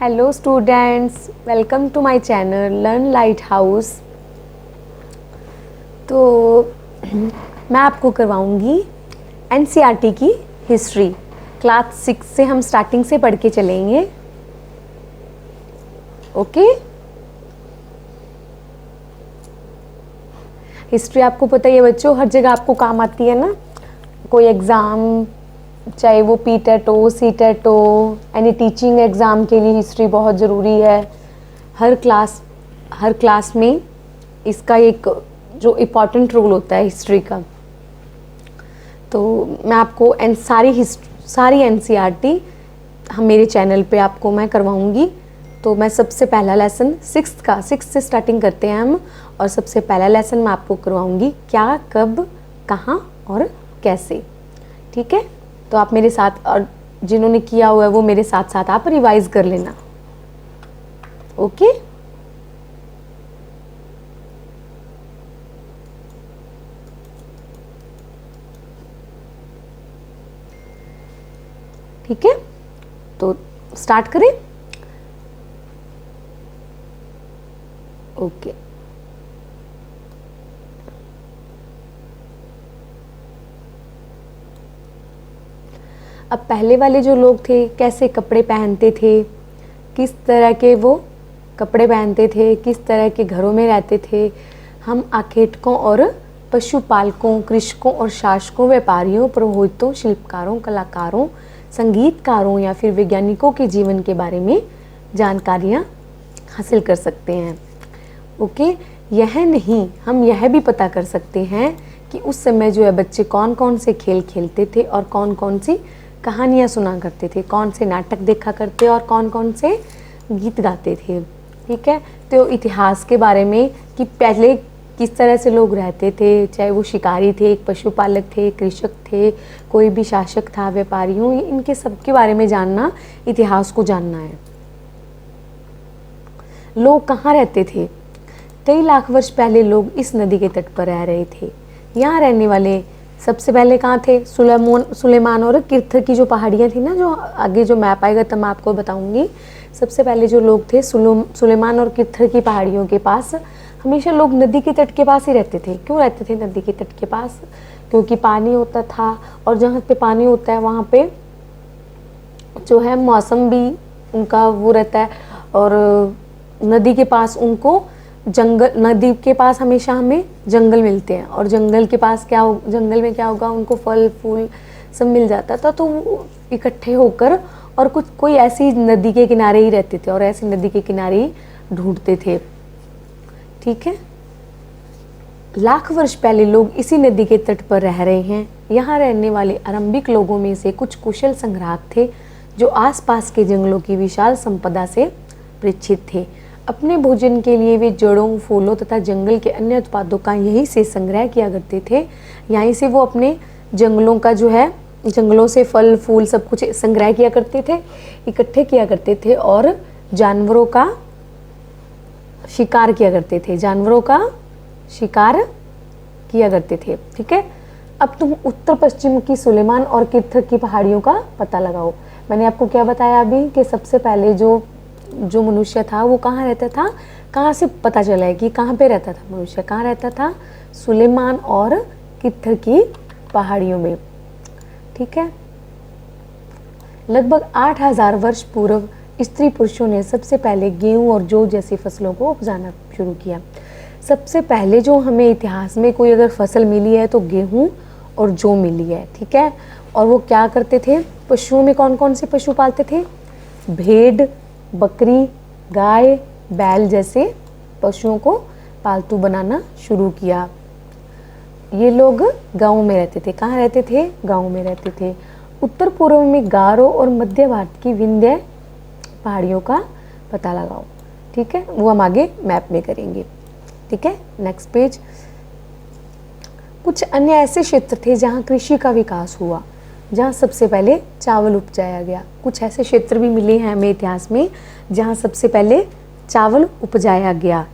Hello students, welcome to my channel learn lighthouse. तो मैं आपको करवाऊंगी एनसीईआरटी की हिस्ट्री। क्लास 6 से हम स्टार्टिंग से पढ़ के चलेंगे। ओके। हिस्ट्री आपको पता ही है बच्चों, हर जगह आपको काम आती है ना। कोई एग्ज़ाम, चाहे वो पी टेट हो, सी टेट हो, एनी टीचिंग एग्ज़ाम के लिए हिस्ट्री बहुत ज़रूरी है। हर क्लास में इसका एक जो इम्पॉर्टेंट रोल होता है हिस्ट्री का। तो मैं आपको सारी एनसीईआरटी हम मेरे चैनल पे आपको मैं करवाऊंगी। तो मैं सबसे पहला लेसन सिक्स से स्टार्टिंग करते हैं हम। और सबसे पहला लेसन मैं आपको करवाऊंगी क्या, कब, कहाँ और कैसे। ठीक है, तो आप मेरे साथ, और जिन्होंने किया हुआ है वो मेरे साथ साथ आप रिवाइज कर लेना। ओके। ठीक है, तो स्टार्ट करें। ओके। अब पहले वाले जो लोग थे कैसे कपड़े पहनते थे, किस तरह के वो कपड़े पहनते थे, किस तरह के घरों में रहते थे, हम आखेटकों और पशुपालकों, कृषकों और शासकों, व्यापारियों, पुरोहितों, शिल्पकारों, कलाकारों, संगीतकारों या फिर वैज्ञानिकों के जीवन के बारे में जानकारियाँ हासिल कर सकते हैं। ओके। यह नहीं, हम यह भी पता कर सकते हैं कि उस समय जो है बच्चे कौन कौन से खेल खेलते थे और कौन कौन सी कहानियाँ सुना करते थे, कौन से नाटक देखा करते और कौन कौन से गीत गाते थे। ठीक है, तो इतिहास के बारे में कि पहले किस तरह से लोग रहते थे, चाहे वो शिकारी थे, पशुपालक थे, कृषक थे, कोई भी शासक था, व्यापारियों, इनके सब के बारे में जानना, इतिहास को जानना है। लोग कहाँ रहते थे? कई लाख वर्ष पहले लोग इस नदी के तट पर रह रहे थे। यहाँ रहने वाले सबसे पहले कहाँ थे? सुलेमान और किर्थर की जो पहाड़ियाँ थी ना, जो आगे जो मैप आएगा तब मैं आपको बताऊंगी। सबसे पहले जो लोग थे सुलेमान और किर्थर की पहाड़ियों के पास। हमेशा लोग नदी के तट के पास ही रहते थे। क्यों रहते थे नदी के तट के पास? क्योंकि पानी होता था, और जहाँ पे पानी होता है वहाँ पे जो है मौसम भी उनका वो रहता है। और नदी के पास उनको नदी के पास हमेशा हमें जंगल मिलते हैं, और जंगल में क्या होगा, उनको फल फूल सब मिल जाता था। तो वो इकट्ठे होकर और कोई ऐसी नदी के किनारे ही रहते थे और ऐसी नदी के किनारे ही ढूंढते थे। ठीक है, लाख वर्ष पहले लोग इसी नदी के तट पर रह रहे हैं। यहाँ रहने वाले आरंभिक लोगों में से कुछ कुशल संग्राहक थे जो आसपास के जंगलों की विशाल संपदा से परिचित थे। अपने भोजन के लिए वे जड़ों, फूलों तथा जंगल के अन्य उत्पादों का यहीं से संग्रह किया करते थे। यहीं से वो अपने जंगलों का जो है, जंगलों से फल फूल सब कुछ संग्रह किया करते थे, इकट्ठे किया करते थे, और जानवरों का शिकार किया करते थे, जानवरों का शिकार किया करते थे। ठीक है, अब तुम उत्तर पश्चिम की सुलेमान और किर्थर की पहाड़ियों का पता लगाओ। मैंने आपको क्या बताया अभी कि सबसे पहले जो मनुष्य था वो कहाँ रहता था? कहाँ से पता चला है कि कहाँ पे रहता था मनुष्य? कहाँ रहता था? सुलेमान और किर्थर की पहाड़ियों में। ठीक है, लगभग 8000 वर्ष पूर्व स्त्री पुरुषों ने सबसे पहले गेहूं और जौ जैसी फसलों को उपजाना शुरू किया। सबसे पहले जो हमें इतिहास में कोई अगर फसल मिली है तो गेहूं और जौ मिली है। ठीक है, और वो क्या करते थे? पशुओं में कौन कौन से पशु पालते थे? भेड़, बकरी, गाय, बैल जैसे पशुओं को पालतू बनाना शुरू किया। ये लोग गाँव में रहते थे। कहाँ रहते थे? गाँव में रहते थे। उत्तर पूर्व में गारो और मध्य भारत की विंध्य पहाड़ियों का पता लगाओ। ठीक है, वो हम आगे मैप में करेंगे। ठीक है, नेक्स्ट पेज। कुछ अन्य ऐसे क्षेत्र थे जहाँ कृषि का विकास हुआ, जहाँ सबसे पहले चावल उपजाया गया। कुछ ऐसे क्षेत्र भी मिले हैं हमें इतिहास में जहाँ सबसे पहले चावल उपजाया गया।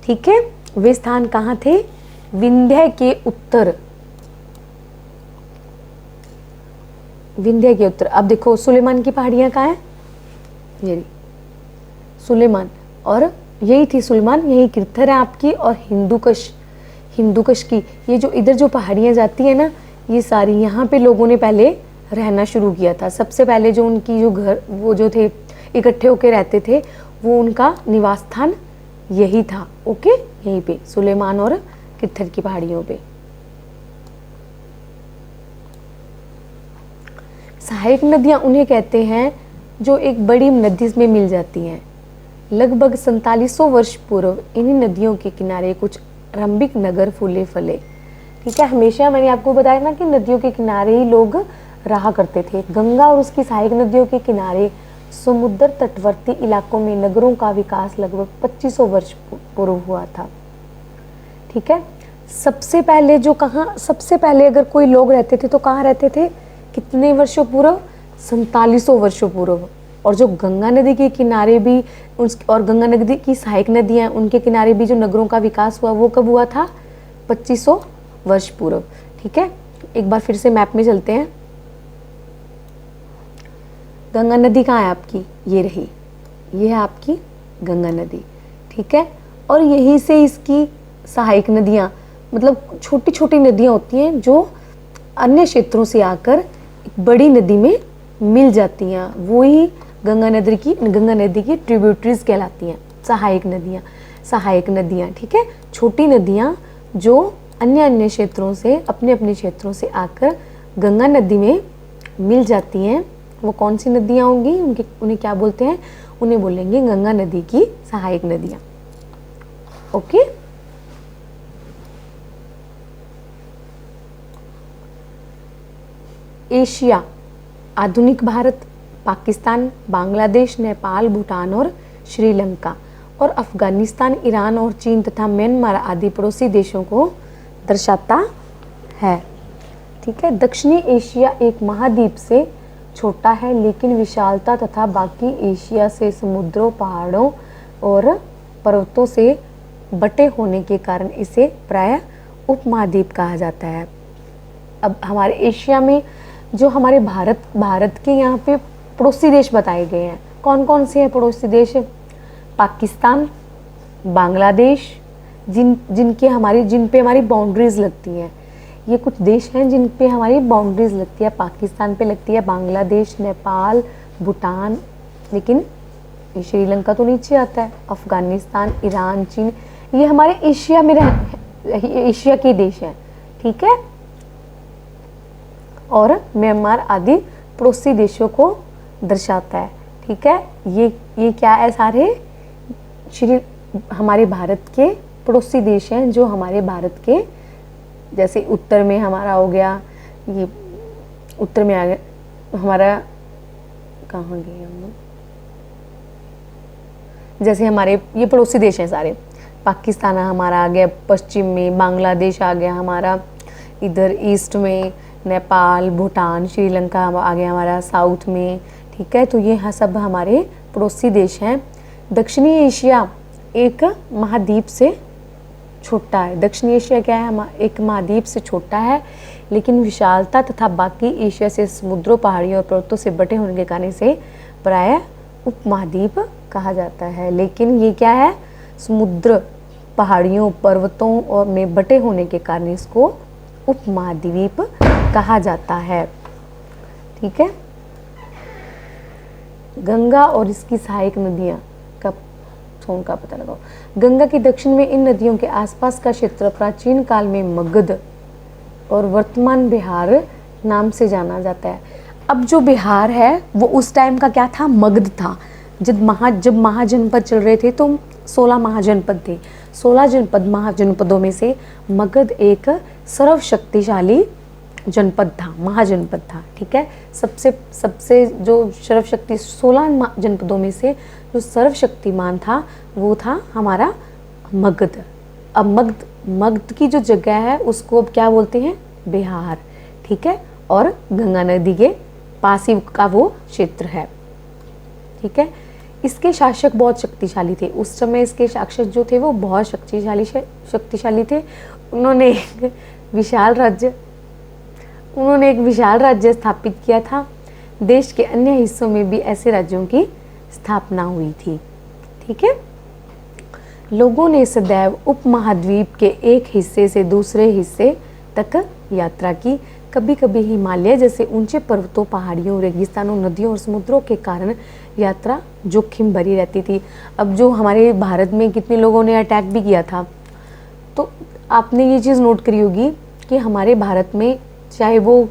ठीक है, वे स्थान कहाँ थे? विंध्य के उत्तर। विंध्य के उत्तर। अब देखो सुलेमान की पहाड़ियाँ कहाँ हैं? ये सुलेमान, और यही थी सुलेमान, यही किरथर है आपकी, और हिंदुकश की ये जो इधर जो पहाड़ियाँ जाती है ना, ये सारी यहाँ पे लोगों ने पहले रहना शुरू किया था। सबसे पहले जो उनकी जो घर वो जो थे इकट्ठे होकर रहते थे, वो उनका निवास स्थान यही था। ओके, यहीं पे सुलेमान और किरथर की पहाड़ियों पे। सहायक नदियाँ उन्हें कहते हैं जो एक बड़ी नदी में मिल जाती हैं। लगभग 4700 वर्ष पूर्व इन्हीं नदियों के किनारे कुछ आरंभिक नगर फूले फले। ठीक है, हमेशा मैंने आपको बताया ना कि नदियों के किनारे ही लोग रहा करते थे। गंगा और उसकी सहायक नदियों के किनारे समुद्र तटवर्ती इलाकों में नगरों का विकास लगभग 2500 वर्ष पूर्व हुआ था। ठीक है, सबसे पहले अगर कोई लोग रहते थे तो कहाँ रहते थे, कितने वर्षों पूर्व, 4700 वर्षों पूर्व। और जो गंगा नदी के किनारे भी और गंगा नदी की सहायक नदियाँ उनके किनारे भी जो नगरों का विकास हुआ वो कब हुआ था, 2500 वर्ष पूर्व। ठीक है, एक बार फिर से मैप में चलते हैं। गंगा नदी कहाँ है आपकी, ये रही, ये है आपकी गंगा नदी। ठीक है, और यहीं से इसकी सहायक नदियाँ, मतलब छोटी छोटी नदियाँ होती हैं जो अन्य क्षेत्रों से आकर एक बड़ी नदी में मिल जाती हैं, वो ही गंगा नदी की ट्रिब्यूटरीज कहलाती हैं, सहायक नदियाँ। ठीक है, छोटी नदियाँ जो अन्य क्षेत्रों से अपने क्षेत्रों से आकर गंगा नदी में मिल जाती हैं, वो कौन सी नदियाँ होंगी, उन्हें क्या बोलते हैं, उन्हें बोलेंगे गंगा नदी की सहायक नदियाँ। ओके, एशिया, आधुनिक भारत, पाकिस्तान, बांग्लादेश, नेपाल, भूटान और श्रीलंका, और अफगानिस्तान, ईरान और चीन तथा म्यांमार आदि पड़ोसी देशों को दर्शाता है। ठीक है, दक्षिणी एशिया एक महाद्वीप से छोटा है, लेकिन विशालता तथा बाकी एशिया से समुद्रों, पहाड़ों और पर्वतों से बटे होने के कारण इसे प्रायः उपमहाद्वीप कहा जाता है। अब हमारे एशिया में जो हमारे भारत के यहाँ पे पड़ोसी देश बताए गए हैं, कौन कौन से हैं पड़ोसी देश, पाकिस्तान, बांग्लादेश, जिन पे हमारी बाउंड्रीज लगती हैं। ये कुछ देश हैं जिन पे हमारी बाउंड्रीज लगती है, पाकिस्तान पे लगती है, बांग्लादेश, नेपाल, भूटान, लेकिन श्रीलंका तो नीचे आता है, अफगानिस्तान, ईरान, चीन, ये हमारे एशिया के देश हैं। ठीक है, और म्यांमार आदि पड़ोसी देशों को दर्शाता है। ठीक है, ये क्या है, सारे हमारे भारत के पड़ोसी देश हैं जो हमारे भारत के, जैसे उत्तर में हमारा हो गया, ये उत्तर में आ गया हमारा, कहाँ गए हम, जैसे हमारे ये पड़ोसी देश हैं सारे, पाकिस्तान हमारा आ गया पश्चिम में, बांग्लादेश आ गया हमारा इधर ईस्ट में, नेपाल, भूटान, श्रीलंका आ गया हमारा साउथ में। ठीक है, तो ये सब हमारे पड़ोसी देश हैं। दक्षिणी एशिया एक महाद्वीप से छोटा है। दक्षिणी एशिया क्या है, एक महाद्वीप से छोटा है, लेकिन विशालता तथा बाकी एशिया से समुद्रों, पहाड़ियों और पर्वतों से बटे होने के कारण इसे प्रायः उपमहाद्वीप कहा जाता है। लेकिन ये क्या है, समुद्र, पहाड़ियों, पर्वतों और में बटे होने के कारण इसको उपमहाद्वीप कहा जाता है। ठीक है, गंगा और इसकी सहायक नदियाँ का पता लगाओ। गंगा के दक्षिण में इन नदियों के आसपास का क्षेत्र प्राचीन काल में मगध और वर्तमान बिहार नाम से जाना जाता है। अब जो बिहार है वो उस टाइम का क्या था, मगध था। जब महाजनपद चल रहे थे तो 16 महाजनपद थे। 16 महाजनपदों में से मगध एक सर्वशक्तिशाली जनपद था, महाजनपद था। ठीक है, सबसे जो सर्वशक्ति 16 जनपदों में से जो सर्वशक्तिमान था वो था हमारा मगध। अब मगध की जो जगह है उसको अब क्या बोलते हैं, बिहार। ठीक है, और गंगा नदी के पास ही का वो क्षेत्र है। ठीक है, इसके शासक बहुत शक्तिशाली थे। उस समय इसके शासक जो थे वो बहुत शक्तिशाली थे। उन्होंने एक विशाल राज्य स्थापित किया था। देश के अन्य हिस्सों में भी ऐसे राज्यों की स्थापना हुई थी। ठीक है। लोगों ने सदैव उपमहाद्वीप के एक हिस्से से दूसरे हिस्से तक यात्रा की। कभी कभी हिमालय जैसे ऊंचे पर्वतों, पहाड़ियों, रेगिस्तानों, नदियों और समुद्रों के कारण यात्रा जोखिम भरी रहती थी। अब जो हमारे भारत में कितने लोगों ने अटैक भी किया था, तो आपने ये चीज़ नोट करी होगी कि हमारे भारत में चाहे वो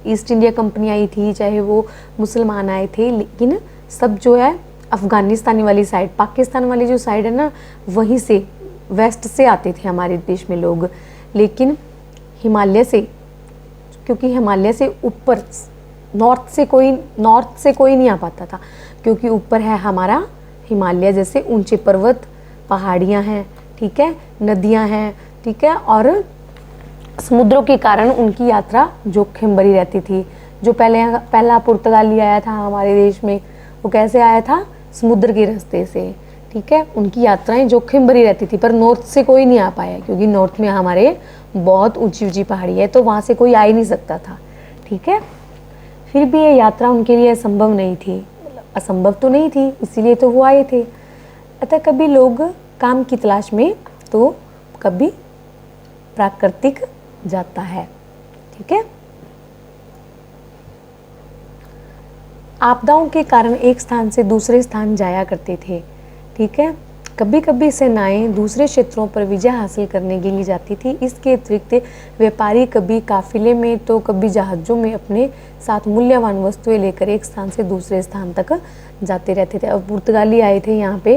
ईस्ट इंडिया कंपनी आई थी, चाहे वो मुसलमान आए थे, लेकिन सब जो है अफ़गानिस्तानी वाली साइड, पाकिस्तान वाली जो साइड है ना, वहीं से वेस्ट से आते थे हमारे देश में लोग। लेकिन हिमालय से, क्योंकि हिमालय से ऊपर नॉर्थ से कोई नहीं आ पाता था, क्योंकि ऊपर है हमारा हिमालय जैसे ऊंचे पर्वत, पहाड़ियाँ हैं, ठीक है, नदियाँ हैं, ठीक है, और समुद्रों के कारण उनकी यात्रा जोखिम भरी रहती थी। जो पहला पुर्तगाली आया था हमारे देश में, वो कैसे आया था? समुद्र के रास्ते से, ठीक है। उनकी यात्राएं जोखिम भरी रहती थी, पर नॉर्थ से कोई नहीं आ पाया, क्योंकि नॉर्थ में हमारे बहुत ऊंची ऊंची पहाड़ी है, तो वहाँ से कोई आ ही नहीं सकता था, ठीक है। फिर भी ये यात्रा उनके लिए असंभव नहीं थी, असंभव तो नहीं थी, इसीलिए तो वो आए थे। अतः कभी लोग काम की तलाश में, तो कभी प्राकृतिक जाता है, ठीक है। आपदाओं के कारण एक स्थान से दूसरे स्थान जाया करते थे, ठीक है। कभी कभी सेनाएं दूसरे क्षेत्रों पर विजय हासिल करने के लिए जाती थी। इसके अतिरिक्त व्यापारी कभी काफिले में तो कभी जहाज़ों में अपने साथ मूल्यवान वस्तुएं लेकर एक स्थान से दूसरे स्थान तक जाते रहते थे। अब पुर्तगाली आए थे यहाँ पे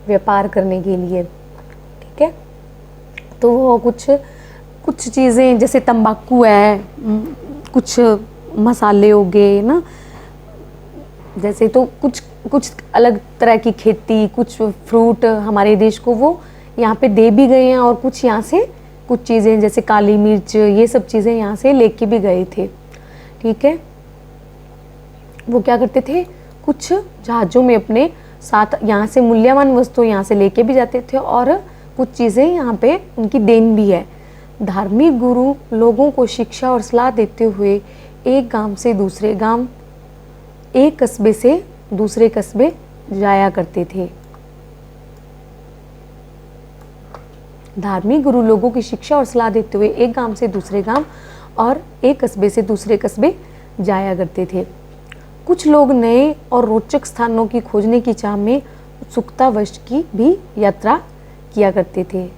व्यापार करने के लिए, ठीक है। तो वो कुछ चीज़ें जैसे तंबाकू है, कुछ मसाले हो गए ना, जैसे तो कुछ अलग तरह की खेती, कुछ फ्रूट हमारे देश को वो यहाँ पे दे भी गए हैं, और कुछ यहाँ से कुछ चीज़ें जैसे काली मिर्च, ये सब चीज़ें यहाँ से लेके भी गए थे, ठीक है। वो क्या करते थे, कुछ जहाज़ों में अपने साथ यहाँ से मूल्यवान वस्तु यहाँ से लेके भी जाते थे, और कुछ चीज़ें यहाँ पे उनकी देन भी है। धार्मिक गुरु लोगों को शिक्षा और सलाह देते हुए एक गांव से दूसरे गांव, एक कस्बे से दूसरे कस्बे जाया करते थे। धार्मिक गुरु लोगों की शिक्षा और सलाह देते हुए एक गांव से दूसरे गांव और एक कस्बे से दूसरे कस्बे जाया करते थे। कुछ लोग नए और रोचक स्थानों की खोजने की चाह में उत्सुकतावश की भी यात्रा किया करते थे।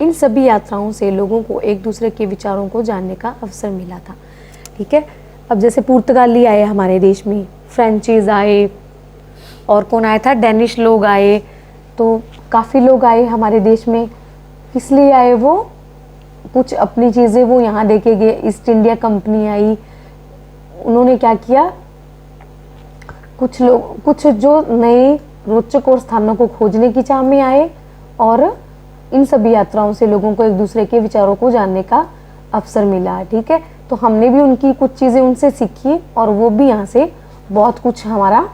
इन सभी यात्राओं से लोगों को एक दूसरे के विचारों को जानने का अवसर मिला था, ठीक है। अब जैसे पुर्तगाली आए हमारे देश में, फ्रेंचीज आए, और कौन आया था, डेनिश लोग आए, तो काफ़ी लोग आए हमारे देश में। किस लिए आए? वो कुछ अपनी चीज़ें वो यहाँ देके गए। ईस्ट इंडिया कंपनी आई, उन्होंने क्या किया, कुछ जो नए रोचक और स्थानों को खोजने की चाह में आए, और इन सभी यात्राओं से लोगों को एक दूसरे के विचारों को जानने का अवसर मिला, ठीक है। तो हमने भी उनकी कुछ चीज़ें उनसे सीखी, और वो भी यहाँ से बहुत कुछ हमारा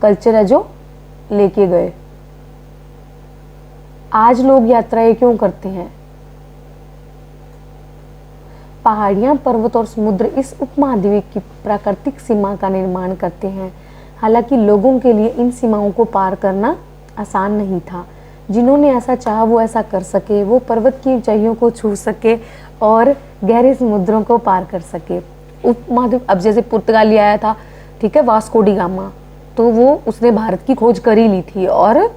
कल्चर है जो लेके गए। आज लोग यात्राएं क्यों करते हैं? पहाड़ियां, पर्वत और समुद्र इस उपमहाद्वीप की प्राकृतिक सीमा का निर्माण करते हैं। हालांकि लोगों के लिए इन सीमाओं को पार करना आसान नहीं था। जिन्होंने ऐसा चाहा वो ऐसा कर सके, वो पर्वत की ऊंचाइयों को छू सके और गहरे समुद्रों को पार कर सके। उपमहाद्वीप, अब जैसे पुर्तगाली आया था, ठीक है, वास्को डी गामा, तो वो उसने भारत की खोज कर ही ली थी, और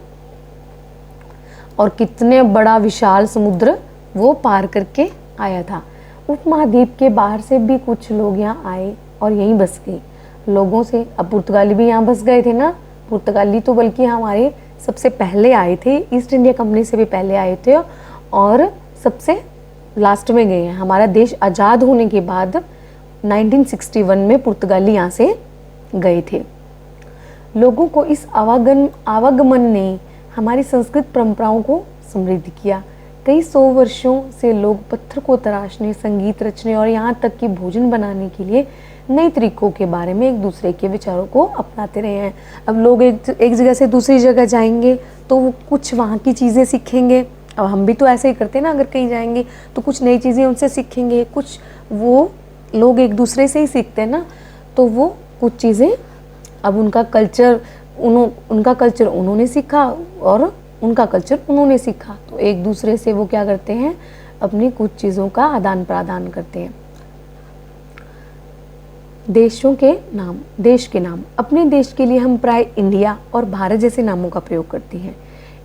कितने बड़ा विशाल समुद्र वो पार करके आया था। उपमहाद्वीप के बाहर से भी कुछ लोग यहाँ आए और यहीं बस गए। लोगों से, अब पुर्तगाली भी यहाँ बस गए थे ना, पुर्तगाली तो बल्कि हमारे सबसे पहले आए थे, ईस्ट इंडिया कंपनी से भी पहले आए थे, और सबसे लास्ट में गए हैं। हमारा देश आज़ाद होने के बाद 1961 में पुर्तगाली यहाँ से गए थे। लोगों को इस आवागमन ने हमारी संस्कृत परंपराओं को समृद्ध किया। कई 100 वर्षों से लोग पत्थर को तराशने, संगीत रचने और यहाँ तक कि भोजन बनाने के लिए नए तरीकों के बारे में एक दूसरे के विचारों को अपनाते रहे हैं। अब लोग एक जगह से दूसरी जगह जाएंगे तो वो कुछ वहाँ की चीज़ें सीखेंगे। अब हम भी तो ऐसे ही करते हैं ना, अगर कहीं जाएंगे तो कुछ नई चीज़ें उनसे सीखेंगे, कुछ वो लोग एक दूसरे से ही सीखते हैं ना, तो वो कुछ चीज़ें, अब उनका कल्चर उनका कल्चर उन्होंने सीखा और उनका कल्चर उन्होंने सीखा, तो एक दूसरे से वो क्या करते हैं, अपनी कुछ चीज़ों का आदान प्रदान करते हैं। देशों के नाम, देश के नाम, अपने देश के लिए हम प्राय इंडिया और भारत जैसे नामों का प्रयोग करते हैं।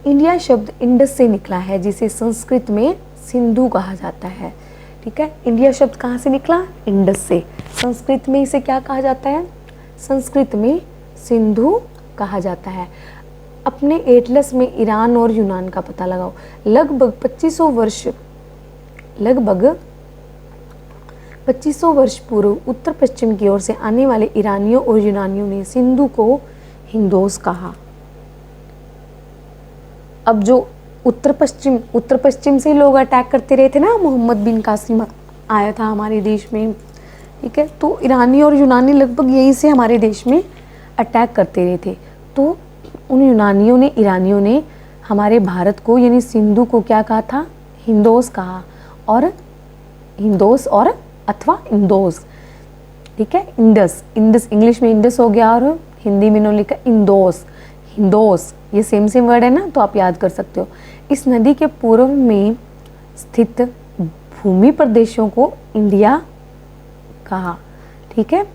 इंडिया शब्द इंडस से निकला है, जिसे संस्कृत में सिंधु कहा जाता है। ठीक है, इंडिया शब्द कहाँ से निकला, इंडस से। संस्कृत में इसे क्या कहा जाता है, संस्कृत में सिंधु कहा जाता है। अपने एटलस में ईरान और यूनान का पता लगाओ। लगभग 2500 वर्ष पूर्व उत्तर पश्चिम की ओर से आने वाले ईरानियों और यूनानियों ने सिंधु को हिंदोस कहा। अब जो उत्तर पश्चिम से लोग अटैक करते रहे थे ना, मोहम्मद बिन कासिम आया था हमारे देश में, ठीक है, तो ईरानी और यूनानी लगभग यहीं से हमारे देश में अटैक करते रहे थे। तो उन ईरानियों ने हमारे भारत को यानी सिंधु को क्या कहा था, हिंदोस कहा, और हिंदोस और अथवा इंदोस, ठीक है, इंडस इंग्लिश में इंडस हो गया और हिंदी में इन्होंने लिखा हिंदोस, ये सेम वर्ड है ना, तो आप याद कर सकते हो। इस नदी के पूर्व में स्थित भूमि प्रदेशों को इंडिया कहा। ठीक है,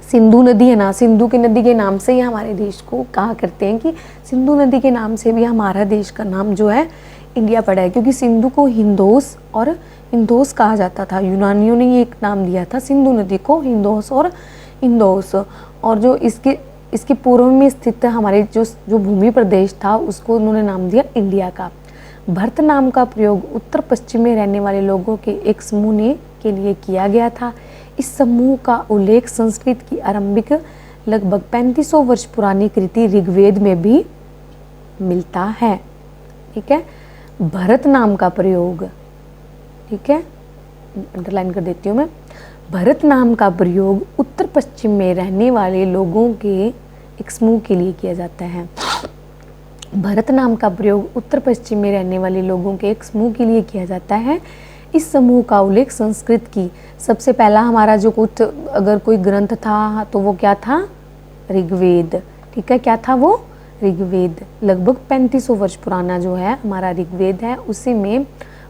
सिंधु नदी है ना, सिंधु की नदी के नाम से ही हमारे देश को कहा करते हैं कि सिंधु नदी के नाम से भी हमारा देश का नाम जो है इंडिया पड़ा है, क्योंकि सिंधु को हिंदोस और इंदोस कहा जाता था। यूनानियों ने ये एक नाम दिया था सिंधु नदी को, हिंदोस और इंदोस। और जो इसके पूर्व में स्थित हमारे जो भूमि प्रदेश था उसको उन्होंने नाम दिया इंडिया का। भरत नाम का प्रयोग उत्तर पश्चिम में रहने वाले लोगों के एक समूह के लिए किया गया था। इस समूह का उल्लेख संस्कृत की आरंभिक लगभग 3500 वर्ष पुरानी कृति ऋग्वेद में भी मिलता है। ठीक है, भरत नाम का प्रयोग, ठीक है, अंडरलाइन कर देती हूँ मैं, भरत नाम का प्रयोग उत्तर पश्चिम में रहने वाले लोगों के एक समूह के लिए किया जाता है। भरत नाम का प्रयोग उत्तर पश्चिम में रहने वाले लोगों के एक समूह के लिए किया जाता है। इस समूह का उल्लेख संस्कृत की सबसे पहला हमारा जो कुछ अगर कोई ग्रंथ था तो वो क्या था, ऋग्वेद। ठीक है, क्या था वो, ऋग्वेद। लगभग 3500 वर्ष पुराना जो है हमारा ऋग्वेद है, उसी में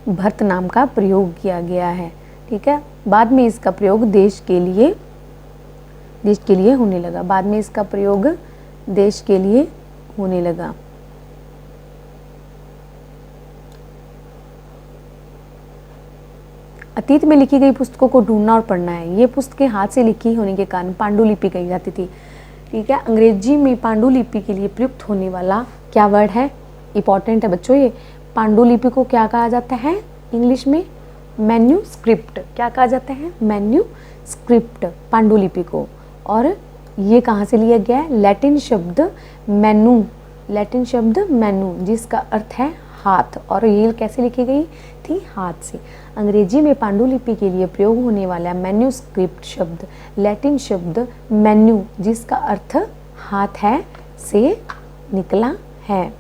भरत नाम का प्रयोग किया गया है। ठीक है, बाद में इसका प्रयोग देश के लिए होने लगा, बाद में इसका प्रयोग देश के लिए होने लगा। अतीत में लिखी गई पुस्तकों को ढूंढना और पढ़ना है। ये पुस्तकें हाथ से लिखी होने के कारण पांडुलिपि कही जाती थी। ठीक है, अंग्रेजी में पांडुलिपि के लिए प्रयुक्त होने वाला क्या वर्ड है, इंपॉर्टेंट है बच्चों ये। पांडुलिपि को क्या कहा जाता है इंग्लिश में, मैन्यूस्क्रिप्ट। क्या कहा जाता है, मैन्यूस्क्रिप्ट, पांडुलिपि को। और ये कहाँ से लिया गया है, लैटिन शब्द मैनू, जिसका अर्थ है हाथ, और ये कैसे लिखी गई थी, हाथ से। अंग्रेजी में पांडुलिपि के लिए प्रयोग होने वाला मैन्यूस्क्रिप्ट शब्द लैटिन शब्द मैन्यू, जिसका अर्थ हाथ है, से निकला है।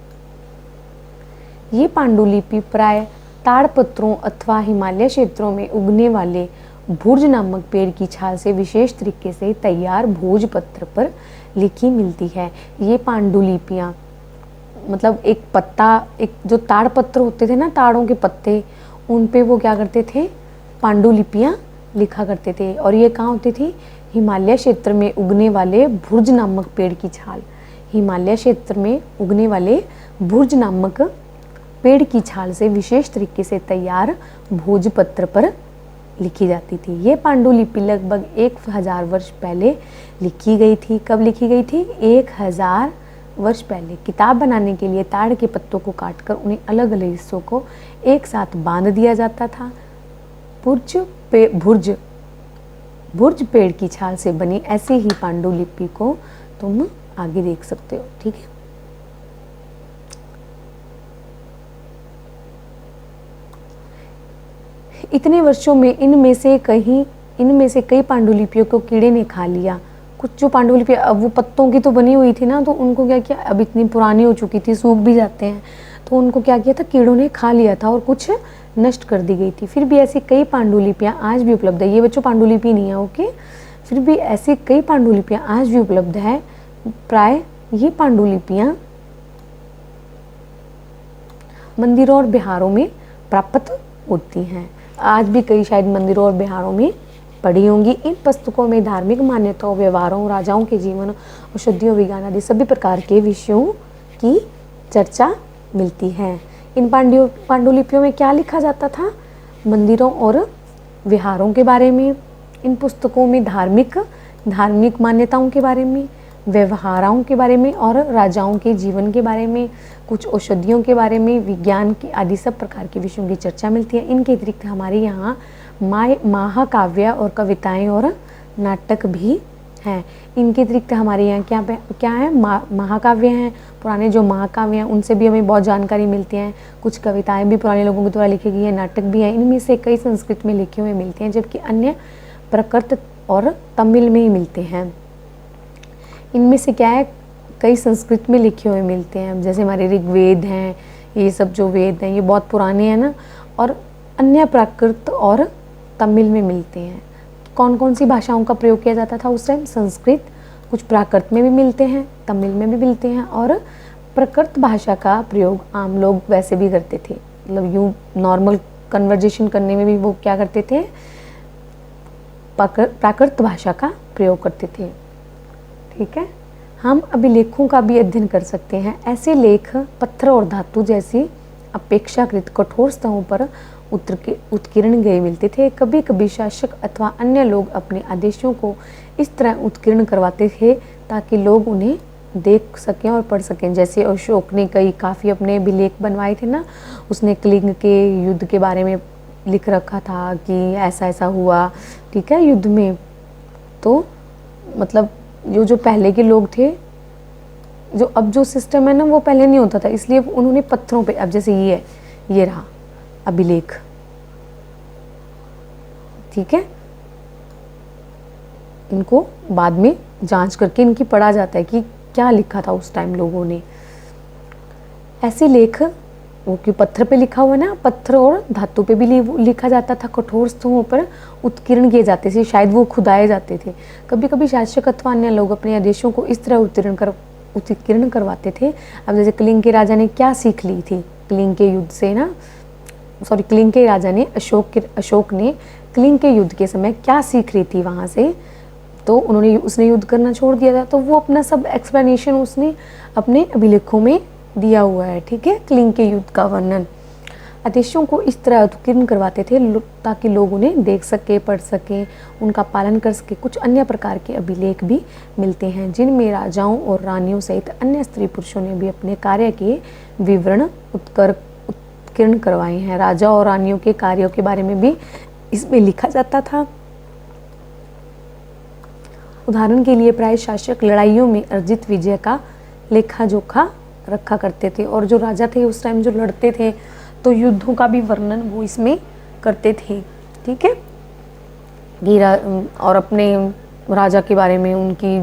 ये पांडुलिपि प्राय ताड़पत्रों अथवा हिमालय क्षेत्रों में उगने वाले भुर्ज नामक पेड़ की छाल से विशेष तरीके से तैयार भोजपत्र पर लिखी मिलती है। ये पांडुलिपियाँ मतलब एक जो ताड़ पत्र होते थे ना, ताड़ों के पत्ते, उन पे वो क्या करते थे, पांडुलिपियाँ लिखा करते थे। और ये कहाँ होती थी, हिमालय क्षेत्र में उगने वाले भुर्ज नामक पेड़ की छाल, हिमालय क्षेत्र में उगने वाले भुर्ज नामक पेड़ की छाल से विशेष तरीके से तैयार भोजपत्र पर लिखी जाती थी। ये पांडुलिपि लगभग 1000 वर्ष पहले लिखी गई थी। कब लिखी गई थी, 1000 वर्ष पहले। किताब बनाने के लिए ताड़ के पत्तों को काटकर उन्हें अलग अलग हिस्सों को एक साथ बांध दिया जाता था। भुर्ज पेड़ की छाल से बनी ऐसी ही पांडुलिपि को तुम आगे देख सकते हो। ठीक है, इतने वर्षों में इनमें से कई पांडुलिपियों को कीड़े ने खा लिया। कुछ जो पांडुलिपि अब वो पत्तों की तो बनी हुई थी ना, तो उनको क्या किया, अब इतनी पुरानी हो चुकी थी, सूख भी जाते हैं, तो उनको क्या किया था, कीड़ों ने खा लिया था और कुछ नष्ट कर दी गई थी। फिर भी ऐसी कई पांडुलिपियाँ आज भी उपलब्ध है। ये बच्चों पांडुलिपि नहीं है, ओके। फिर भी ऐसी कई पांडुलिपियाँ आज भी उपलब्ध है। प्राय ये पांडुलिपियां मंदिरों और बिहारों में प्राप्त होती हैं। आज भी कई शायद मंदिरों और बिहारों में पढ़ी होंगी। इन पुस्तकों में धार्मिक मान्यताओं, व्यवहारों, राजाओं के जीवन, औषधियों, विज्ञान आदि सभी प्रकार के विषयों की चर्चा मिलती है। इन पांडुलिपियों में क्या लिखा जाता था? मंदिरों और विहारों के बारे में। इन पुस्तकों में धार्मिक मान्यताओं के बारे में, व्यवहारों के बारे में और राजाओं के जीवन के बारे में, कुछ औषधियों के बारे में, विज्ञान की आदि सब प्रकार के विषयों की चर्चा मिलती है। इनके अतिरिक्त हमारे यहाँ महाकाव्य और कविताएं और नाटक भी हैं। इनके अतिरिक्त हमारे यहाँ क्या है? महाकाव्य हैं। पुराने जो महाकाव्य हैं उनसे भी हमें बहुत जानकारी मिलती है। कुछ कविताएं भी पुराने लोगों के द्वारा लिखी गई हैं, नाटक भी हैं। इनमें से कई संस्कृत में लिखे हुए मिलते हैं, जबकि अन्य प्राकृत और तमिल में ही मिलते हैं। इनमें से क्या है? कई संस्कृत में लिखे हुए मिलते हैं, जैसे हमारे ऋग्वेद हैं, ये सब जो वेद हैं ये बहुत पुराने हैं ना, और अन्य प्राकृत और तमिल में मिलते हैं। कौन कौन सी भाषाओं का प्रयोग किया जाता था उस टाइम? संस्कृत, कुछ प्राकृत में भी मिलते हैं, तमिल में भी मिलते हैं, और प्राकृत भाषा का प्रयोग आम लोग वैसे भी करते थे, मतलब यूँ नॉर्मल कन्वर्जेशन करने में भी वो क्या करते थे? प्राकृत भाषा का प्रयोग करते थे। ठीक है, हम अभिलेखों का भी अध्ययन कर सकते हैं। ऐसे लेख पत्थर और धातु जैसी अपेक्षाकृत कठोर स्तरों पर उत्कीर्ण गए मिलते थे। कभी कभी शासक अथवा अन्य लोग अपने आदेशों को इस तरह उत्कीर्ण करवाते थे ताकि लोग उन्हें देख सकें और पढ़ सकें। जैसे अशोक ने काफ़ी अपने अभिलेख बनवाए थे ना, उसने कलिंग के युद्ध के बारे में लिख रखा था कि ऐसा ऐसा हुआ, ठीक है, युद्ध में। तो मतलब जो पहले के लोग थे, जो अब जो सिस्टम है ना वो पहले नहीं होता था, इसलिए उन्होंने पत्थरों पे, अब जैसे ये रहा अभिलेख, ठीक है, इनको बाद में जांच करके इनकी पढ़ा जाता है कि क्या लिखा था उस टाइम लोगों ने। ऐसे लेख वो क्यों पत्थर पे लिखा हुआ है ना, पत्थर और धातु पे भी लिखा जाता था, कठोर स्तंभों पर उत्कीर्ण किए जाते थे, शायद वो खुदाए जाते थे। कभी कभी शासक अथवा अन्य लोग अपने आदेशों को इस तरह उत्कीर्ण करवाते थे। अब जैसे कलिंग के राजा ने क्या सीख ली थी कलिंग के युद्ध से ना, कलिंग के राजा ने अशोक ने कलिंग के युद्ध के समय क्या सीख रही थी वहाँ से, तो उसने युद्ध करना छोड़ दिया था, तो वो अपना सब एक्सप्लेनेशन उसने अपने अभिलेखों में दिया हुआ है। ठीक है, कलिंग के युद्ध का वर्णन। आदेशों को इस तरह उत्कीर्ण करवाते थे ताकि लोग उन्हें देख सके, पढ़ सके, उनका पालन कर सके। कुछ अन्य प्रकार के अभिलेख भी मिलते हैं जिनमें राजाओं और रानियों सहित अन्य स्त्री पुरुषों ने भी अपने कार्य के विवरण उत्कीर्ण करवाए हैं। राजा और रानियों के कार्यों के बारे में भी इसमें लिखा जाता था। उदाहरण के लिए प्राय शासक लड़ाइयों में अर्जित विजय का लेखा जोखा रखा करते थे, और जो राजा थे उस टाइम जो लड़ते थे तो युद्धों का भी वर्णन वो इसमें करते थे। ठीक है, और अपने राजा के बारे में उनकी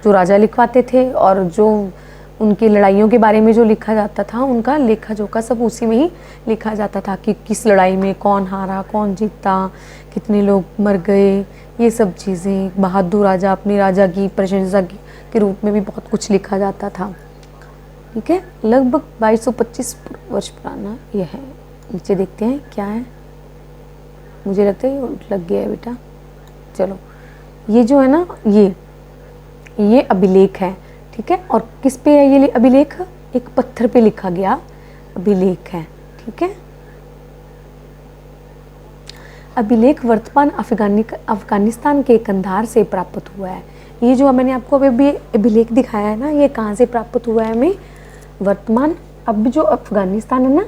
जो राजा लिखवाते थे, और जो उनकी लड़ाइयों के बारे में जो लिखा जाता था उनका लेखा जोखा सब उसी में ही लिखा जाता था कि किस लड़ाई में कौन हारा, कौन जीता, कितने लोग मर गए, ये सब चीज़ें। बहादुर राजा अपनी राजा की प्रशंसा के रूप में भी बहुत कुछ लिखा जाता था। ठीक है, लगभग 2225 वर्ष पुराना यह है। नीचे देखते हैं क्या है, मुझे लगता है ये लग गया है बेटा। चलो, ये जो है ना ये अभिलेख है। ठीक है, और किस पे है ये अभिलेख? एक पत्थर पे लिखा गया अभिलेख है। ठीक है, अभिलेख वर्तमान अफगानिस्तान के कंधार से प्राप्त हुआ है। ये जो मैंने आपको अभी अभिलेख दिखाया है ना, ये कहाँ से प्राप्त हुआ है हमें? वर्तमान, अब जो अफगानिस्तान है ना,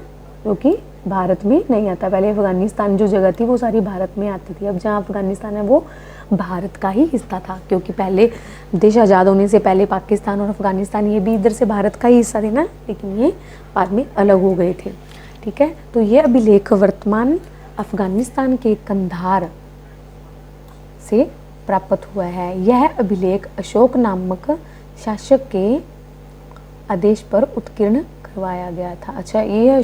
जो कि भारत में नहीं आता, पहले अफगानिस्तान जो जगह थी वो सारी भारत में आती थी। अब जहाँ अफगानिस्तान है वो भारत का ही हिस्सा था, क्योंकि पहले देश आज़ाद होने से पहले पाकिस्तान और अफगानिस्तान ये भी इधर से भारत का ही हिस्सा थे ना, लेकिन ये बाद में अलग हो गए थे। ठीक है, तो ये अभिलेख वर्तमान अफगानिस्तान के कंधार से प्राप्त हुआ है। यह अभिलेख अशोक नामक शासक के आदेश पर उत्कीर्ण करवाया गया था। अच्छा, ये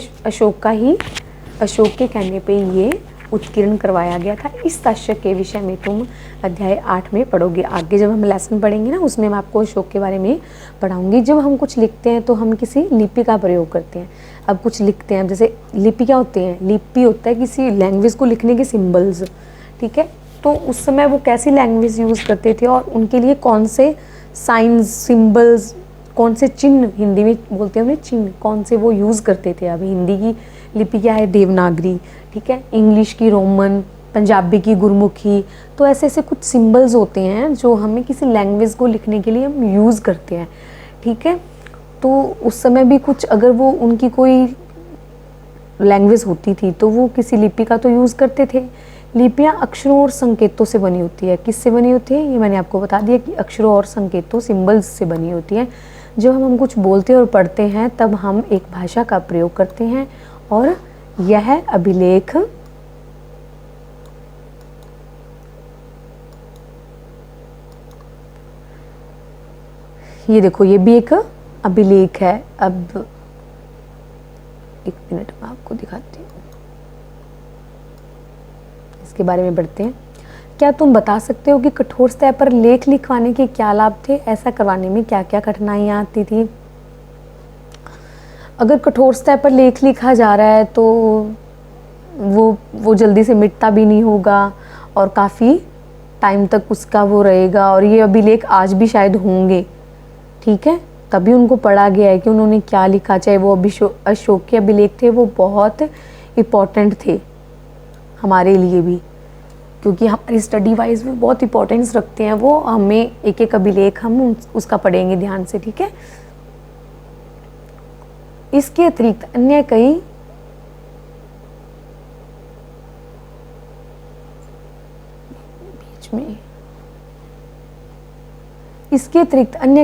अशोक के कहने पे ये उत्कीर्ण करवाया गया था। इस ताश्य के विषय में तुम अध्याय 8 में पढ़ोगे। आगे जब हम लेसन पढ़ेंगे ना, उसमें मैं आपको अशोक के बारे में पढ़ाऊंगी। जब हम कुछ लिखते हैं तो हम किसी लिपि का प्रयोग करते हैं। अब कुछ लिखते हैं, जैसे लिपि क्या होते हैं, लिपि होता है किसी लैंग्वेज को लिखने के सिम्बल्स, ठीक है। तो उस समय वो कैसी लैंग्वेज यूज़ करते थे और उनके लिए कौन से साइंस, सिम्बल्स, कौन से चिन्ह, हिंदी में बोलते हैं उन्हें चिन्ह, कौन से वो यूज़ करते थे। अभी हिंदी की लिपि क्या है, देवनागरी, ठीक है। इंग्लिश की रोमन, पंजाबी की गुरमुखी। तो ऐसे ऐसे कुछ सिंबल्स होते हैं जो हमें किसी लैंग्वेज को लिखने के लिए हम यूज़ करते हैं, ठीक है। तो उस समय भी कुछ, अगर वो उनकी कोई लैंग्वेज होती थी तो वो किसी लिपि का तो यूज़ करते थे। लिपियाँ अक्षरों और संकेतों से बनी होती है। किससे बनी होती है, ये मैंने आपको बता दिया कि अक्षरों और संकेतों, सिंबल्स से बनी होती है। जब हम कुछ बोलते और पढ़ते हैं तब हम एक भाषा का प्रयोग करते हैं और यह अभिलेख ये देखो, ये भी एक अभिलेख है। अब एक मिनट मैं आपको दिखाती हूँ, इसके बारे में बढ़ते हैं। क्या तुम बता सकते हो कि कठोर सतह पर लेख लिखवाने के क्या लाभ थे? ऐसा करवाने में क्या क्या कठिनाइयाँ आती थी? अगर कठोर सतह पर लेख लिखा जा रहा है तो वो जल्दी से मिटता भी नहीं होगा और काफ़ी टाइम तक उसका वो रहेगा। और ये अभिलेख आज भी शायद होंगे, ठीक है। तभी उनको पढ़ा गया है कि उन्होंने क्या लिखा, चाहे वो अशोक के अभिलेख थे, वो बहुत इम्पॉर्टेंट थे हमारे लिए भी, क्योंकि हमारी स्टडी वाइज भी बहुत इम्पोर्टेंस रखते हैं वो। हमें एक एक अभिलेख हम उसका पढ़ेंगे ध्यान से, ठीक है। इसके अतिरिक्त अन्य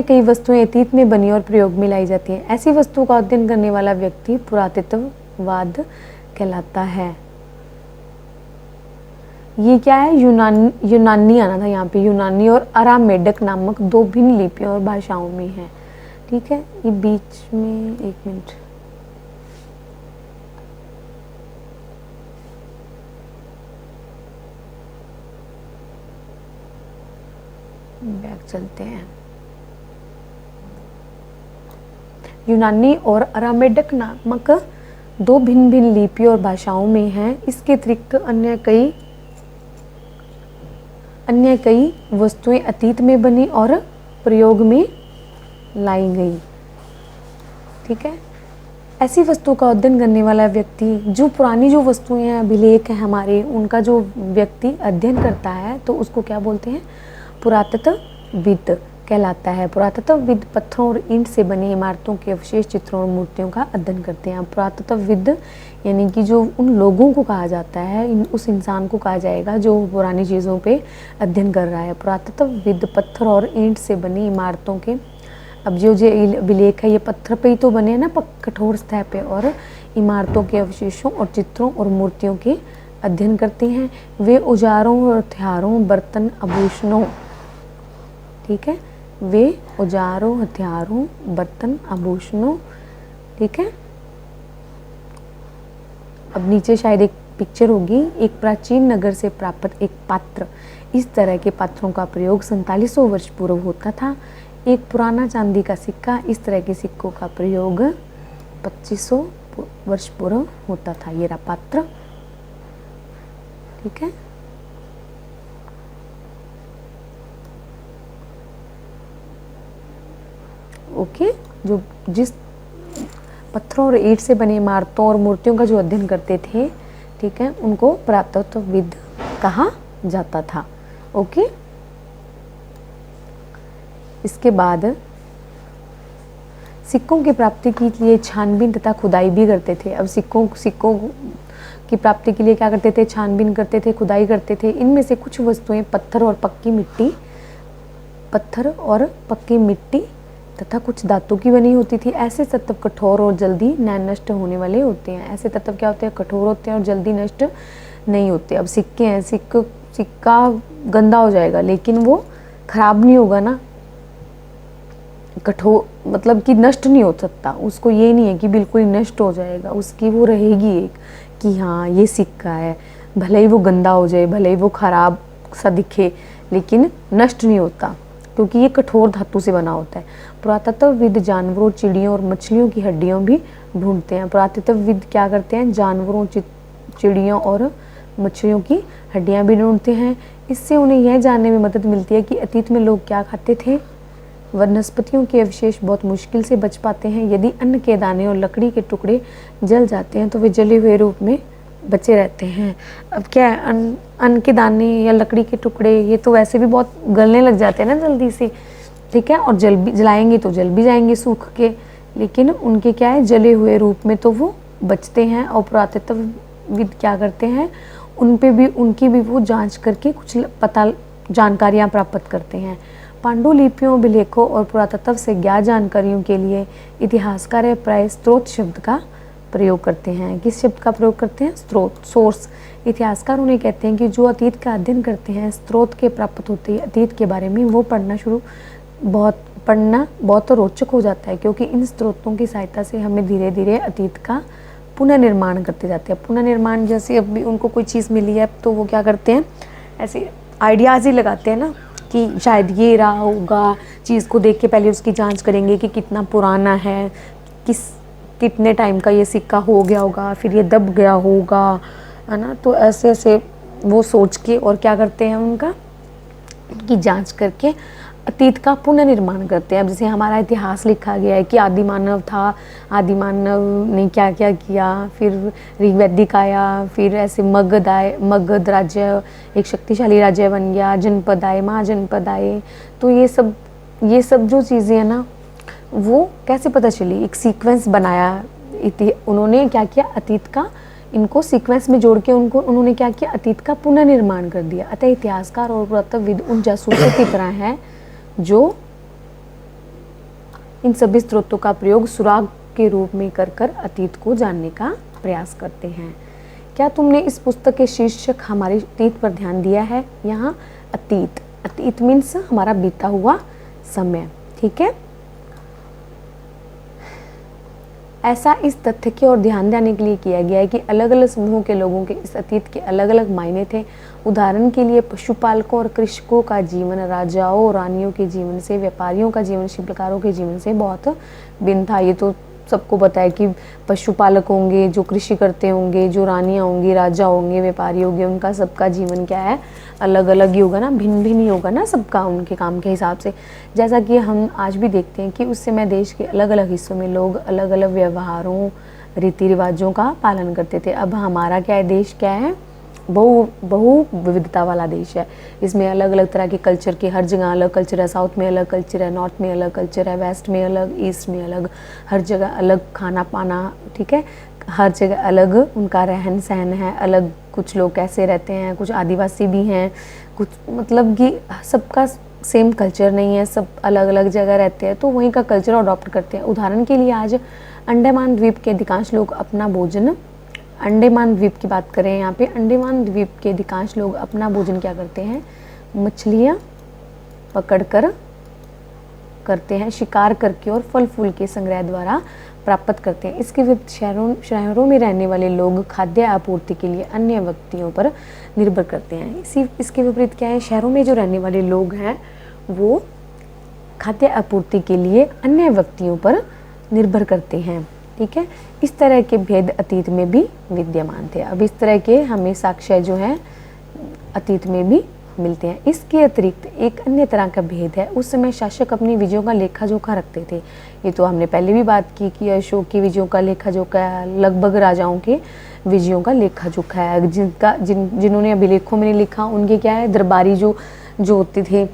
कई वस्तुएं अतीत में बनी और प्रयोग में लाई जाती हैं। ऐसी वस्तुओं का अध्ययन करने वाला व्यक्ति पुरातत्ववाद कहलाता है। ये क्या है, यूनानी आना था यहाँ पे, यूनानी और अरामेडक नामक दो भिन्न लिपियों और भाषाओं में है, ठीक है। ये बीच में एक मिनट, बैक चलते हैं। यूनानी और अरामेडक नामक दो भिन्न भिन्न लिपियों और भाषाओं में हैं। इसके अतिरिक्त अन्य कई वस्तुएं अतीत में बनी और प्रयोग में लाई गई, ठीक है। ऐसी वस्तु का अध्ययन करने वाला व्यक्ति, जो पुरानी जो वस्तुएं हैं, अभिलेख हैं हमारे, उनका जो व्यक्ति अध्ययन करता है तो उसको क्या बोलते हैं, पुरातत्वविद कहलाता है। पुरातत्वविद पत्थरों और ईंट से बनी इमारतों के अवशेष, चित्रों और मूर्तियों का अध्ययन करते हैं। पुरातत्वविद यानी कि जो उन लोगों को कहा जाता है, उस इंसान को कहा जाएगा जो पुरानी चीज़ों पे अध्ययन कर रहा है। पुरातत्वविद पत्थर और ईंट से बनी इमारतों के, अब जो अभिलेख है ये पत्थर पे ही तो बने हैं ना, कठोर सतह पे, और इमारतों के अवशेषों और चित्रों और मूर्तियों के अध्ययन करते हैं। वे औजारों और हथियारों, बर्तन, आभूषणों, ठीक है, वे औजारों, हथियारों, बर्तन, आभूषणों, ठीक है। अब नीचे शायद एक पिक्चर होगी। एक प्राचीन नगर से प्राप्त एक पात्र, इस तरह के पात्रों का प्रयोग 4700 वर्ष पूर्व होता था। एक पुराना चांदी का सिक्का, इस तरह के सिक्कों का प्रयोग 2500 वर्ष पूर्व होता था। ये रहा पात्र, ठीक है। ओके, जो जिस पत्थरों और ईंट से बनी इमारतों और मूर्तियों का जो अध्ययन करते थे, ठीक है, उनको पुरातत्वविद कहा जाता था। ओके, इसके बाद सिक्कों की प्राप्ति के लिए छानबीन तथा खुदाई भी करते थे। अब सिक्कों की प्राप्ति के लिए क्या करते थे, छानबीन करते थे, खुदाई करते थे। इनमें से कुछ वस्तुएं पत्थर और पक्की मिट्टी तथा कुछ धातु की बनी होती थी। ऐसे तत्व कठोर और जल्दी न नष्ट होने वाले होते हैं। ऐसे तत्व क्या होते हैं, कठोर होते हैं और जल्दी नष्ट नहीं होते। अब सिक्के हैं, सिक्का गंदा हो जाएगा लेकिन वो खराब नहीं होगा ना, कठोर मतलब कि नष्ट नहीं हो सकता उसको, ये नहीं है कि बिल्कुल नष्ट हो जाएगा, उसकी वो रहेगी एक कि हाँ ये सिक्का है, भले ही वो गंदा हो जाए, भले ही वो खराब सा दिखे, लेकिन नष्ट नहीं होता क्योंकि ये कठोर धातु से बना होता है। पुरातत्वविद जानवरों, चिड़ियों और मछलियों की हड्डियां भी ढूंढते हैं। पुरातत्वविद क्या करते हैं, जानवरों, चिड़ियों और मछलियों की हड्डियां भी ढूंढते हैं। इससे उन्हें यह जानने में मदद मिलती है कि अतीत में लोग क्या खाते थे। वनस्पतियों के अवशेष बहुत मुश्किल से बच पाते हैं। यदि अन्न के दाने और लकड़ी के टुकड़े जल जाते हैं तो वे जले हुए रूप में बचे रहते हैं। अब क्या है, अन्न के दाने या लकड़ी के टुकड़े ये तो वैसे भी बहुत गलने लग जाते हैं ना जल्दी से, ठीक है, और जलाएंगे तो जल भी जाएंगे सूख के, लेकिन उनके क्या है, जले हुए रूप में तो वो बचते हैं। और पुरातत्वविद क्या करते हैं, उनकी भी वो जांच करके कुछ जानकारियाँ प्राप्त करते हैं। पांडुलिपियों, अभिलेखों और पुरातत्व से ज्ञात जानकारियों के लिए इतिहासकार प्राय स्रोत शब्द का प्रयोग करते हैं। किस शब्द का प्रयोग करते हैं, स्रोत, सोर्स। इतिहासकार उन्हें कहते हैं कि जो अतीत का अध्ययन करते हैं, स्रोत के प्राप्त होते हैं अतीत के बारे में, वो पढ़ना बहुत रोचक हो जाता है, क्योंकि इन स्रोतों की सहायता से हमें धीरे धीरे अतीत का पुनर्निर्माण करते जाते हैं। पुनर्निर्माण जैसे अभी उनको कोई चीज़ मिली है तो वो क्या करते हैं, ऐसे आइडियाज़ ही लगाते हैं ना कि शायद ये रहा होगा, चीज़ को देख के पहले उसकी जांच करेंगे कि कितना पुराना है, कितने टाइम का ये सिक्का हो गया होगा, फिर ये दब गया होगा, है ना। तो ऐसे ऐसे वो सोच के और क्या करते हैं, उनकी जांच करके अतीत का पुनर्निर्माण करते हैं। अब जैसे हमारा इतिहास लिखा गया है कि आदि मानव था, आदि मानव ने क्या क्या किया, फिर ऋग्वैदिक आया, फिर ऐसे मगध राज्य एक शक्तिशाली राज्य बन गया, जनपद आए, महाजनपद आए। तो ये सब जो चीज़ें हैं ना, वो कैसे पता चली, एक सीक्वेंस बनाया। उन्होंने क्या किया, अतीत का इनको सीक्वेंस में जोड़ के उन्होंने क्या किया, अतीत का पुनर्निर्माण कर दिया। अतः इतिहासकार और पुरातत्वविद उन जासूसों की तरह हैं जो इन सभी स्रोतों का प्रयोग सुराग के रूप में कर अतीत को जानने का प्रयास करते हैं। क्या तुमने इस पुस्तक के शीर्षक हमारे अतीत पर ध्यान दिया है। यहाँ अतीत मीन्स हमारा बीता हुआ समय, ठीक है। ऐसा इस तथ्य की ओर ध्यान देने के लिए किया गया है कि अलग अलग समूहों के लोगों के इस अतीत के अलग अलग मायने थे। उदाहरण के लिए पशुपालकों और कृषकों का जीवन राजाओं और रानियों के जीवन से, व्यापारियों का जीवन शिल्पकारों के जीवन से बहुत भिन्न था। ये तो सबको पता है कि पशुपालक होंगे, जो कृषि करते होंगे, जो रानियाँ होंगी, राजा होंगे, व्यापारी होंगे, उनका सबका जीवन क्या है, अलग अलग ही होगा ना, भिन्न भिन्न ही होगा ना सबका, उनके काम के हिसाब से। जैसा कि हम आज भी देखते हैं कि उस समय देश के अलग अलग हिस्सों में लोग अलग अलग व्यवहारों, रीति रिवाजों का पालन करते थे। अब हमारा क्या है, देश क्या है, बहु विविधता वाला देश है। इसमें अलग अलग तरह के कल्चर के, हर जगह अलग कल्चर है। साउथ में अलग कल्चर है, नॉर्थ में अलग कल्चर है, वेस्ट में अलग, ईस्ट में अलग, हर जगह अलग खाना पाना, ठीक है, हर जगह अलग उनका रहन सहन है, अलग कुछ लोग कैसे रहते हैं, कुछ आदिवासी भी हैं, कुछ मतलब कि सबका सेम कल्चर नहीं है, सब अलग अलग जगह रहते हैं, तो वहीं का कल्चर अडॉप्ट करते हैं। उदाहरण के लिए आज अंडमान द्वीप के अधिकांश लोग अपना भोजन, अंडमान द्वीप की बात करें, यहाँ पे अंडमान द्वीप के अधिकांश लोग अपना भोजन क्या करते हैं, मछलियाँ पकड़कर करते हैं, शिकार करके और फल फूल के संग्रह द्वारा प्राप्त करते हैं। इसके विपरीत शहरों में रहने वाले लोग खाद्य आपूर्ति के लिए अन्य व्यक्तियों पर निर्भर करते हैं। इसके विपरीत क्या है, शहरों में जो रहने वाले लोग हैं वो खाद्य आपूर्ति के लिए अन्य व्यक्तियों पर निर्भर करते हैं, ठीक है। इस तरह के भेद अतीत में भी विद्यमान थे। अब इस तरह के हमें साक्ष्य जो हैं अतीत में भी मिलते हैं। इसके अतिरिक्त एक अन्य तरह का भेद है, उस समय शासक अपनी विजयों का लेखा जोखा रखते थे। ये तो हमने पहले भी बात की कि अशोक की विजयों का लेखा जोखा है, लगभग राजाओं के विजयों का लेखा जोखा है। जिन्होंने अभिलेखों में नहीं लिखा, उनके क्या है, दरबारी जो होते थे,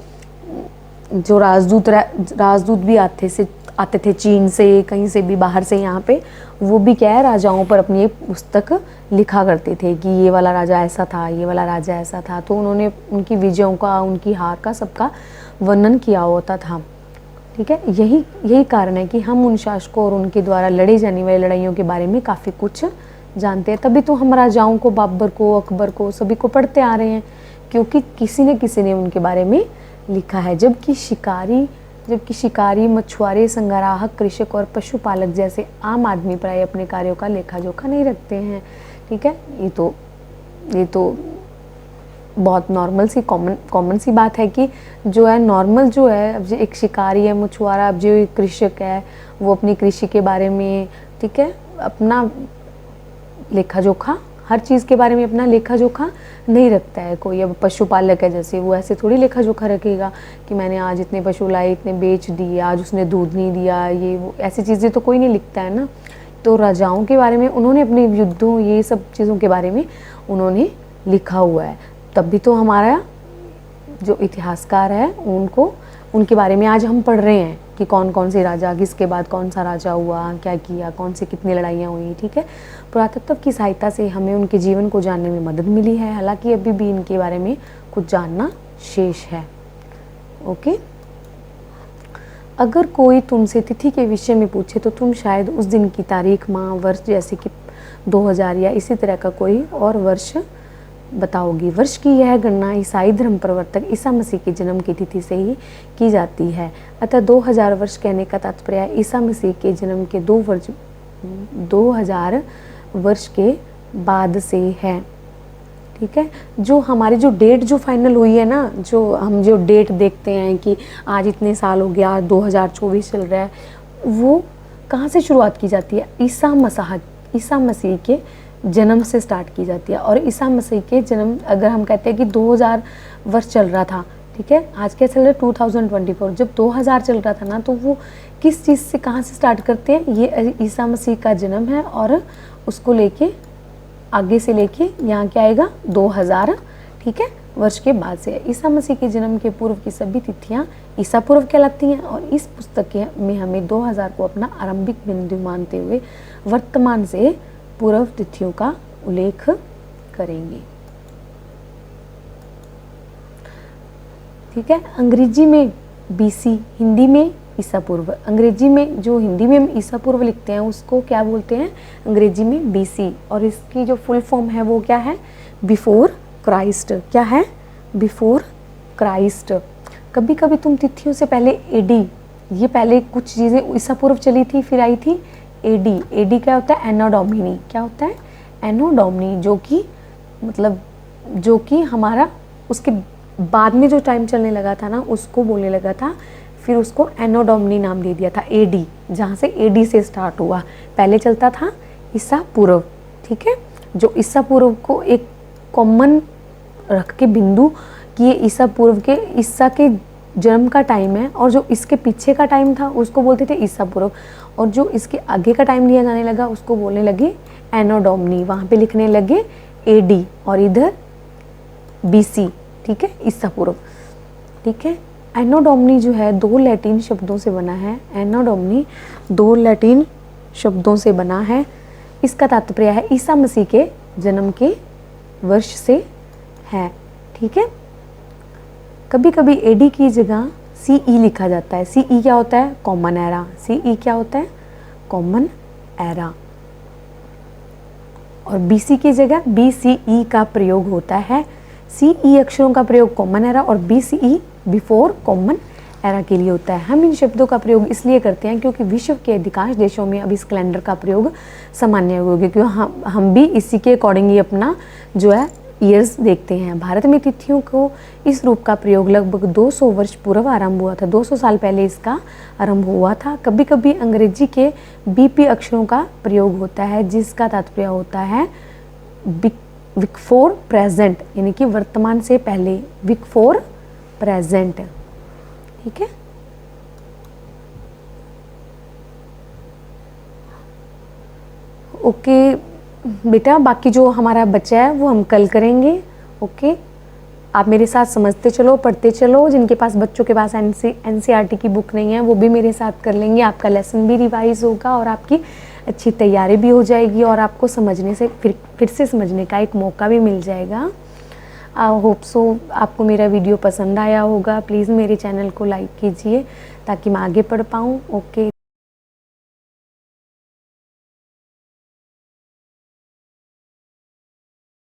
जो राजदूत भी आते थे चीन से, कहीं से भी बाहर से यहाँ पे, वो भी क्या है, राजाओं पर अपनी एक पुस्तक लिखा करते थे कि ये वाला राजा ऐसा था, ये वाला राजा ऐसा था। तो उन्होंने उनकी विजयों का, उनकी हार का, सबका वर्णन किया होता था, ठीक है। यही कारण है कि हम उन शासकों और उनके द्वारा लड़ी जाने वाली लड़ाइयों के बारे में काफ़ी कुछ जानते हैं। तभी तो हम राजाओं को, बाबर को, अकबर को, सभी को पढ़ते आ रहे हैं, क्योंकि किसी न किसी ने उनके बारे में लिखा है। जबकि शिकारी, मछुआरे, संग्राहक, कृषक और पशुपालक जैसे आम आदमी प्राय अपने कार्यों का लेखा जोखा नहीं रखते हैं। ठीक है। ये तो बहुत नॉर्मल सी कॉमन सी बात है कि जो है नॉर्मल जो है, अब जो एक शिकारी है मछुआरा, अब जो एक कृषक है वो अपनी कृषि के बारे में, ठीक है, अपना लेखा जोखा, हर चीज़ के बारे में अपना लेखा जोखा नहीं रखता है। कोई अब पशुपालक है जैसे, वो ऐसे थोड़ी लेखा जोखा रखेगा कि मैंने आज इतने पशु लाए, इतने बेच दिए, आज उसने दूध नहीं दिया, ये वो ऐसी चीज़ें तो कोई नहीं लिखता है ना। तो राजाओं के बारे में उन्होंने अपने युद्धों, ये सब चीज़ों के बारे में उन्होंने लिखा हुआ है, तब भी तो हमारा जो इतिहासकार है उनके बारे में आज हम पढ़ रहे हैं कि कौन कौन से राजा, किसके बाद कौन सा राजा हुआ, क्या किया, कौन से कितनी लड़ाइयाँ हुई, ठीक है। पुरातत्व की सहायता से हमें उनके जीवन को जानने में मदद मिली है, हालांकि अभी भी इनके बारे में कुछ जानना शेष है। ओके, अगर कोई तुमसे तिथि के विषय में पूछे तो तुम शायद उस दिन की तारीख, माह, वर्ष, जैसे कि 2000 या इसी तरह का कोई और वर्ष बताओगी। वर्ष की यह गणना ईसाई धर्म प्रवर्तक ईसा मसीह के जन्म की तिथि से ही की जाती है, अतः 2000 वर्ष कहने का तात्पर्य ईसा मसीह के जन्म के 2000 वर्ष के बाद से है, ठीक है। जो हमारी जो डेट जो फाइनल हुई है ना, जो हम जो डेट देखते हैं कि आज इतने साल हो गया, 2024 चल रहा है, वो कहाँ से शुरुआत की जाती है? ईसा मसीह के जन्म से स्टार्ट की जाती है। और ईसा मसीह के जन्म, अगर हम कहते हैं कि 2000 वर्ष चल रहा था, ठीक है, आज क्या चल रहा है 2024, जब 2000 चल रहा था ना, तो वो किस चीज़ से, कहाँ से स्टार्ट करते हैं? ये ईसा मसीह का जन्म है और उसको लेके आगे से लेके यहाँ क्या आएगा 2000, ठीक है, वर्ष के बाद से। ईसा मसीह के जन्म के पूर्व की सभी तिथियाँ ईसा पूर्व कहलाती हैं, और इस पुस्तक में हमें 2000 को अपना आरंभिक बिंदु मानते हुए वर्तमान से पूर्व तिथियों का उल्लेख करेंगे, ठीक है। अंग्रेजी में BC, हिंदी में ईसा पूर्व। अंग्रेजी में जो हिंदी में ईसा पूर्व लिखते हैं उसको क्या बोलते हैं? अंग्रेजी में BC, और इसकी जो फुल फॉर्म है वो क्या है? Before Christ. क्या है? Before Christ. कभी कभी तुम तिथियों से पहले AD, ये पहले कुछ चीज़ें ईसा पूर्व चली थी, फिर आई थी AD क्या होता है? एनो डोमिनी। क्या होता है? एनो डोमिनी, जो कि मतलब जो कि हमारा उसके बाद में जो टाइम चलने लगा था ना, उसको बोलने लगा था, फिर उसको एनो डोमिनी नाम दे दिया था AD, जहाँ से AD से स्टार्ट हुआ। पहले चलता था ईसा पूर्व, ठीक है, जो ईसा पूर्व को एक कॉमन रख के बिंदु कि ये ईसा पूर्व के, ईसा के जन्म का टाइम है, और जो इसके पीछे का टाइम था उसको बोलते थे ईसा पूर्व, और जो इसके आगे का टाइम लिया जाने लगा उसको बोलने लगे एनो डोमिनी। वहाँ पे लिखने लगे AD और इधर BC, ठीक है, ईसा पूर्व, ठीक है। एनो डोमिनी जो है 2 लैटिन शब्दों से बना है। एनो डोमिनी 2 लैटिन शब्दों से बना है। इसका तात्पर्य है ईसा मसीह के जन्म के वर्ष से है, ठीक है। कभी कभी AD की जगह CE लिखा जाता है। CE क्या होता है? Common era. CE क्या होता है? Common era. और BC की जगह BCE का प्रयोग होता है। CE अक्षरों का प्रयोग कॉमन एरा और BCE बिफोर कॉमन एरा के लिए होता है। हम इन शब्दों का प्रयोग इसलिए करते हैं क्योंकि विश्व के अधिकांश देशों में अब इस कैलेंडर का प्रयोग सामान्य हो गया, क्योंकि हम भी इसी के अकॉर्डिंग ही अपना जो है ईयर्स देखते हैं। भारत में तिथियों को इस रूप का प्रयोग लगभग 200 वर्ष पूर्व आरंभ हुआ था। 200 साल पहले इसका आरंभ हुआ था। कभी कभी अंग्रेजी के BP अक्षरों का प्रयोग होता है, जिसका तात्पर्य होता है विक फॉर प्रेजेंट, यानी कि वर्तमान से पहले, विक फॉर प्रेजेंट, ठीक है। ओके बेटा, बाकी जो हमारा बच्चा है वो हम कल करेंगे। ओके, आप मेरे साथ समझते चलो, पढ़ते चलो। जिनके पास, बच्चों के पास NCERT की बुक नहीं है वो भी मेरे साथ कर लेंगे। आपका लेसन भी रिवाइज होगा और आपकी अच्छी तैयारी भी हो जाएगी, और आपको समझने से फिर से समझने का एक मौका भी मिल जाएगा। आई होप सो आपको मेरा वीडियो पसंद आया होगा। प्लीज़ मेरे चैनल को लाइक कीजिए ताकि मैं आगे पढ़ पाऊँ। ओके।